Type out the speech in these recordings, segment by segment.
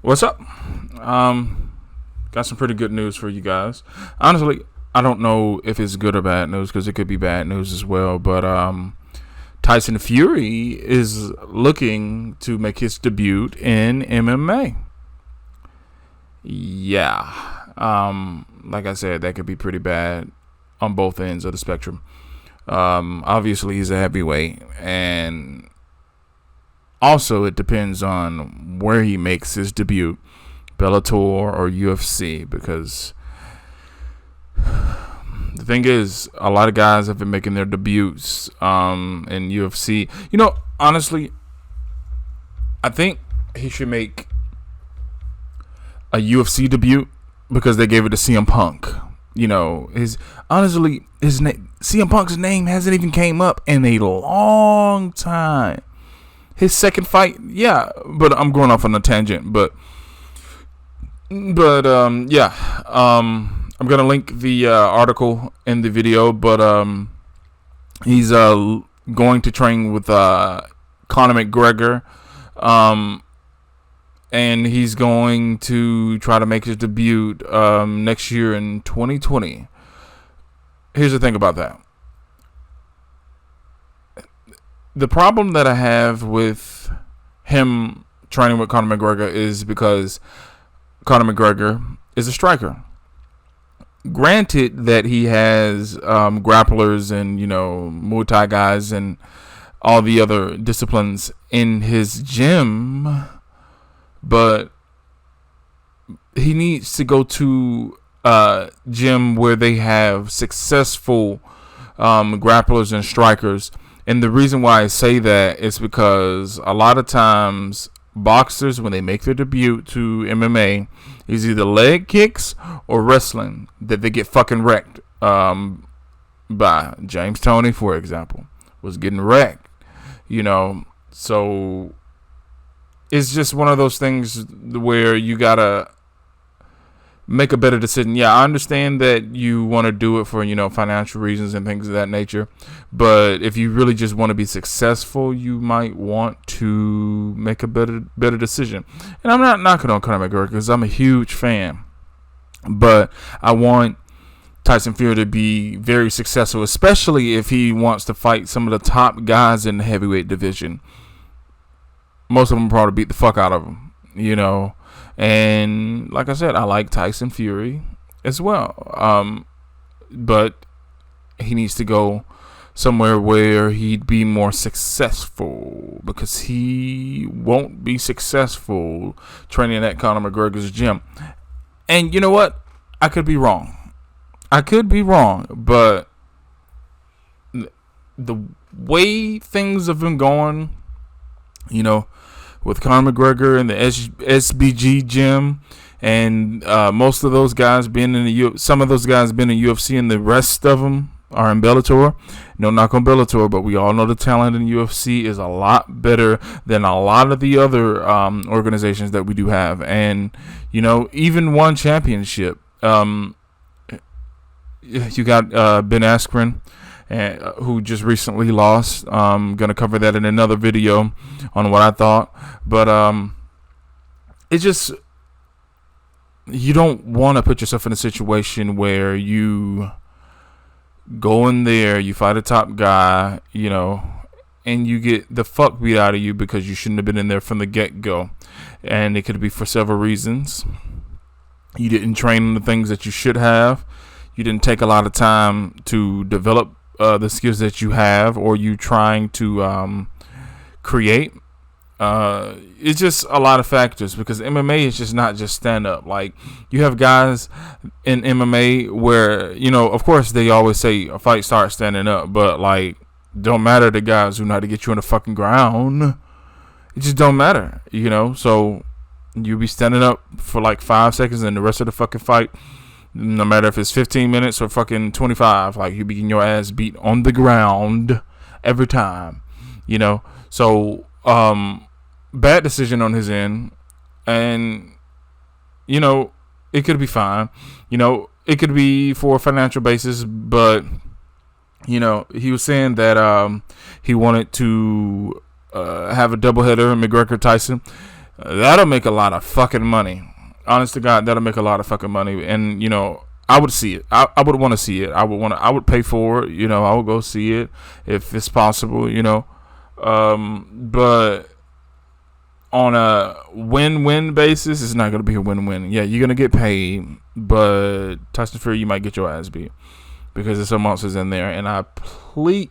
What's up? Got some pretty good news for you guys. Honestly, I don't know if it's good or bad news because it could be bad news as well. But Tyson Fury is looking to make his debut in MMA. Yeah. Like I said, that could be pretty bad on both ends of the spectrum. Obviously, he's a heavyweight, and also it depends on where he makes his debut, Bellator or UFC, because the thing is, a lot of guys have been making their debuts in UFC. Honestly, I think he should make a UFC debut because they gave it to CM Punk. His name, CM Punk's name hasn't even came up in a long time. His second fight, yeah, but I'm going off on a tangent, but I'm gonna link the article in the video, but he's going to train with Conor McGregor, and he's going to try to make his debut next year in 2020. Here's the thing about that. The problem that I have with him training with Conor McGregor is because Conor McGregor is a striker. Granted that he has grapplers and, Muay Thai guys and all the other disciplines in his gym, but he needs to go to a gym where they have successful grapplers and strikers. And the reason why I say that is because a lot of times boxers, when they make their debut to MMA, is either leg kicks or wrestling that they get fucking wrecked by. James Toney, for example, was getting wrecked. So it's just one of those things where you gotta make a better decision. Yeah, I understand that you want to do it for, financial reasons and things of that nature. But if you really just want to be successful, you might want to make a better decision. And I'm not knocking on Conor McGregor because I'm a huge fan. But I want Tyson Fury to be very successful, especially if he wants to fight some of the top guys in the heavyweight division. Most of them probably beat the fuck out of him, And like I said, I like Tyson Fury as well. But he needs to go somewhere where he'd be more successful, because he won't be successful training at Conor McGregor's gym. And you know what? I could be wrong. But the way things have been going, with Conor McGregor and the SBG gym, and most of those guys being in some of those guys been in UFC, and the rest of them are in Bellator. No knock on Bellator, but we all know the talent in UFC is a lot better than a lot of the other organizations that we do have, and even one championship. You got Ben Askren, who just recently lost. Gonna cover that in another video on what I thought, but it's just, you don't want to put yourself in a situation where you go in there, you fight a top guy, and you get the fuck beat out of you because you shouldn't have been in there from the get-go. And it could be for several reasons. You didn't train on the things that you should have. You didn't take a lot of time to develop the skills that you have, or you trying to create. It's just a lot of factors, because MMA is just not just stand up. Like, you have guys in MMA where, of course they always say a fight starts standing up, but like, don't matter the guys who know how to get you on the fucking ground. It just don't matter, so you be standing up for like 5 seconds, and the rest of the fucking fight, no matter if it's 15 minutes or fucking 25, like, you be getting your ass beat on the ground every time, so bad decision on his end. And it could be fine, it could be for a financial basis, but he was saying that he wanted to have a doubleheader, McGregor Tyson. That'll make a lot of fucking money. Honest to God, that'll make a lot of fucking money. And I would see it. I would want to see it. I would pay for it. I would go see it if it's possible. But on a win-win basis, it's not gonna be a win-win. Yeah, you're gonna get paid, but Tyson Fury, you might get your ass beat because there's some monsters in there. And I plead,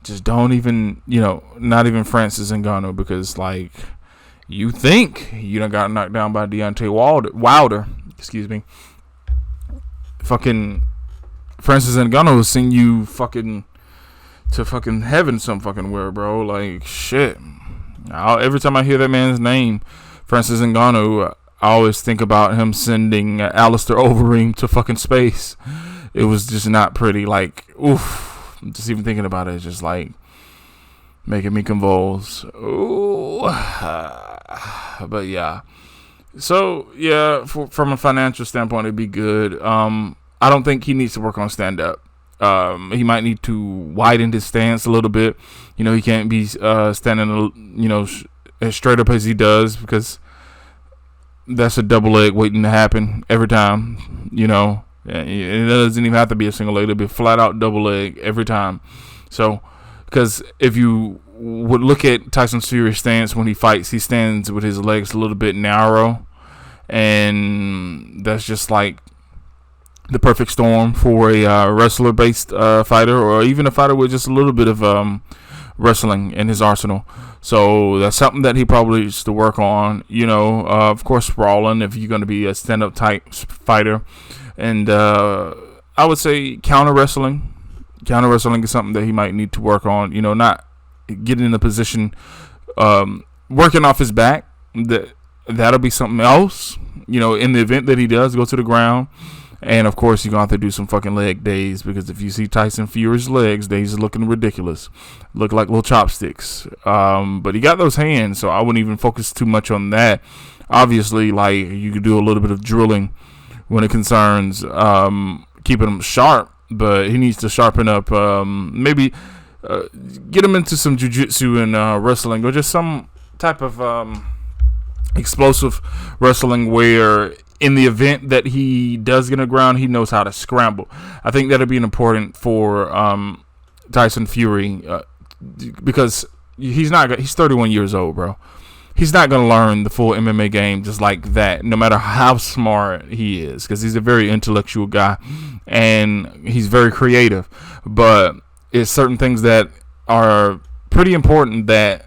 just don't even, not even Francis Ngannou, because like, you think you done got knocked down by Deontay Wilder. Excuse me. Fucking Francis Ngannou will send you fucking to fucking heaven some fucking where, bro. Like, shit. Every time I hear that man's name, Francis Ngannou, I always think about him sending Alistair Overeem to fucking space. It was just not pretty. Like, oof. Just even thinking about it is just like making me convulse. Ooh. But yeah. So yeah, from a financial standpoint, it'd be good. I don't think he needs to work on stand up. He might need to widen his stance a little bit. He can't be standing, as straight up as he does, because that's a double leg waiting to happen every time. It doesn't even have to be a single leg; it'll be a flat out double leg every time. So, because if you would look at Tyson Fury's stance when he fights, he stands with his legs a little bit narrow, and that's just like the perfect storm for a wrestler-based fighter, or even a fighter with just a little bit of wrestling in his arsenal. So that's something that he probably needs to work on. Of course, sprawling if you're going to be a stand-up type fighter, and I would say counter wrestling. Counter wrestling is something that he might need to work on. Not getting in a position, working off his back. That'll be something else. In the event that he does go to the ground. And of course, you're gonna have to do some fucking leg days, because if you see Tyson Fury's legs, they's looking ridiculous, look like little chopsticks. But he got those hands, so I wouldn't even focus too much on that. Obviously, like, you could do a little bit of drilling when it concerns keeping him sharp, but he needs to sharpen up. Maybe get him into some jiu-jitsu and wrestling, or just some type of explosive wrestling where, in the event that he does get on the ground, he knows how to scramble. I think that'll be important for Tyson Fury, because he's 31 years old, bro. He's not going to learn the full MMA game just like that, no matter how smart he is, because he's a very intellectual guy and he's very creative. But it's certain things that are pretty important that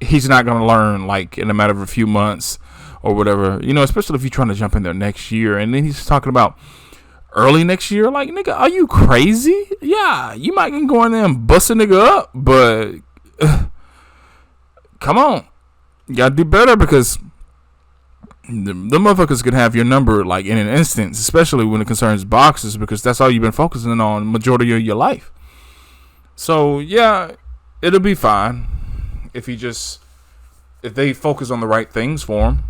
he's not going to learn like in a matter of a few months or whatever, especially if you're trying to jump in there next year. And then he's talking about early next year. Like, nigga, are you crazy? Yeah, you might can go in there and bust a nigga up, but come on. You gotta do better, because the motherfuckers could have your number like in an instant, especially when it concerns boxers, because that's all you've been focusing on majority of your life. So yeah, it'll be fine if they focus on the right things for him.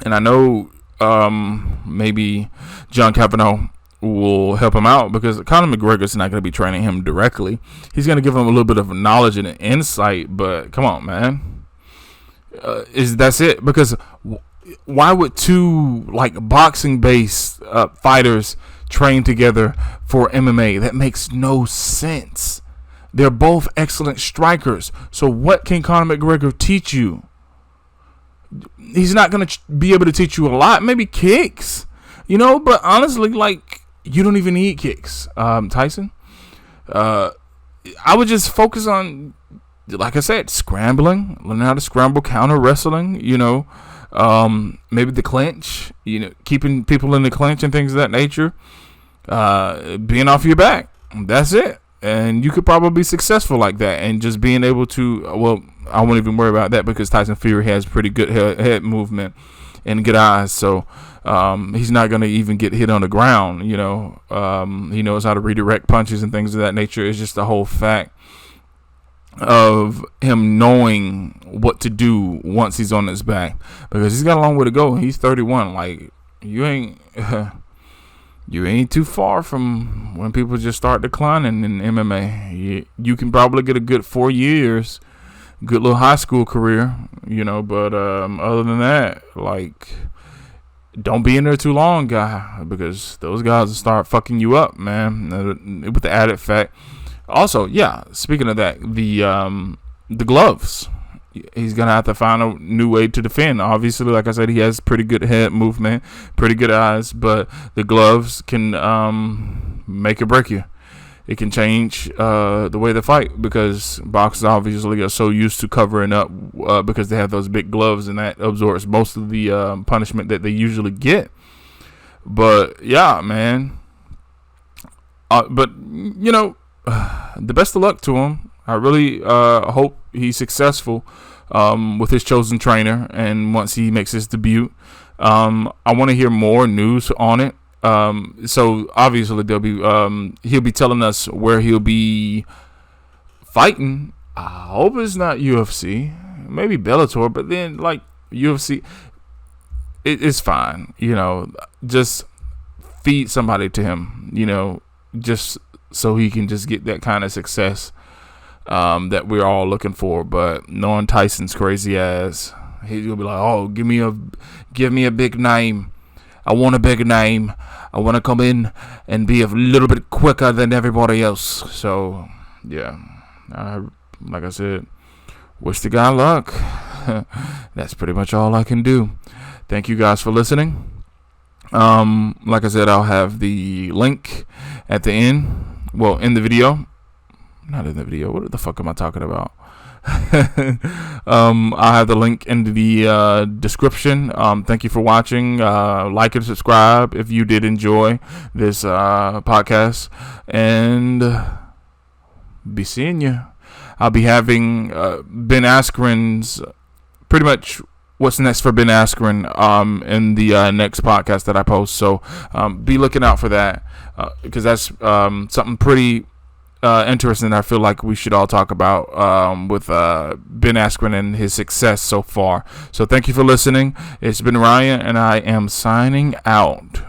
And I know maybe John Kavanaugh will help him out, because Conor McGregor's not going to be training him directly. He's going to give him a little bit of knowledge and insight, but come on, man. That's it? Because why would two like boxing-based fighters train together for MMA? That makes no sense. They're both excellent strikers. So what can Conor McGregor teach you? He's not going to be able to teach you a lot. Maybe kicks, but honestly, like, you don't even need kicks, Tyson. I would just focus on, like I said, scrambling, learning how to scramble, counter wrestling, maybe the clinch, keeping people in the clinch and things of that nature, being off your back. That's it. And you could probably be successful like that, and just being able to, well, I won't even worry about that, because Tyson Fury has pretty good head movement and good eyes, so he's not going to even get hit on the ground. He knows how to redirect punches and things of that nature. It's just the whole fact of him knowing what to do once he's on his back, because he's got a long way to go. He's 31. Like, you ain't too far from when people just start declining in MMA. You can probably get a good 4 years good little high school career, but other than that, like, don't be in there too long, guy, because those guys will start fucking you up, man, with the added fact. Also, yeah, speaking of that, the gloves. He's going to have to find a new way to defend. Obviously, like I said, he has pretty good head movement, pretty good eyes, but the gloves can make or break you. It can change the way they fight, because boxers obviously are so used to covering up because they have those big gloves, and that absorbs most of the punishment that they usually get. But, yeah, man. But, the best of luck to him. I really hope he's successful with his chosen trainer, and once he makes his debut. I want to hear more news on it. So obviously he'll be telling us where he'll be fighting. I hope it's not UFC, maybe Bellator, but then like UFC, it's fine. Just feed somebody to him. Just so he can just get that kind of success that we're all looking for. But knowing Tyson's crazy ass, he's gonna be like, oh, give me a big name. I want a big name. I want to come in and be a little bit quicker than everybody else. So yeah, like I said, wish the guy luck. That's pretty much all I can do. Thank you guys for listening. Like I said, I'll have the link at the end. Well, in the video. Not in the video. What the fuck am I talking about? I'll have the link in the description. Thank you for watching. Like and subscribe if you did enjoy this podcast. And be seeing you. I'll be having Ben Askren's pretty much what's next for Ben Askren in the next podcast that I post. So be looking out for that, because that's something pretty interesting. I feel like we should all talk about with Ben Askren and his success so far. So thank you for listening. It's been Ryan, and I am signing out.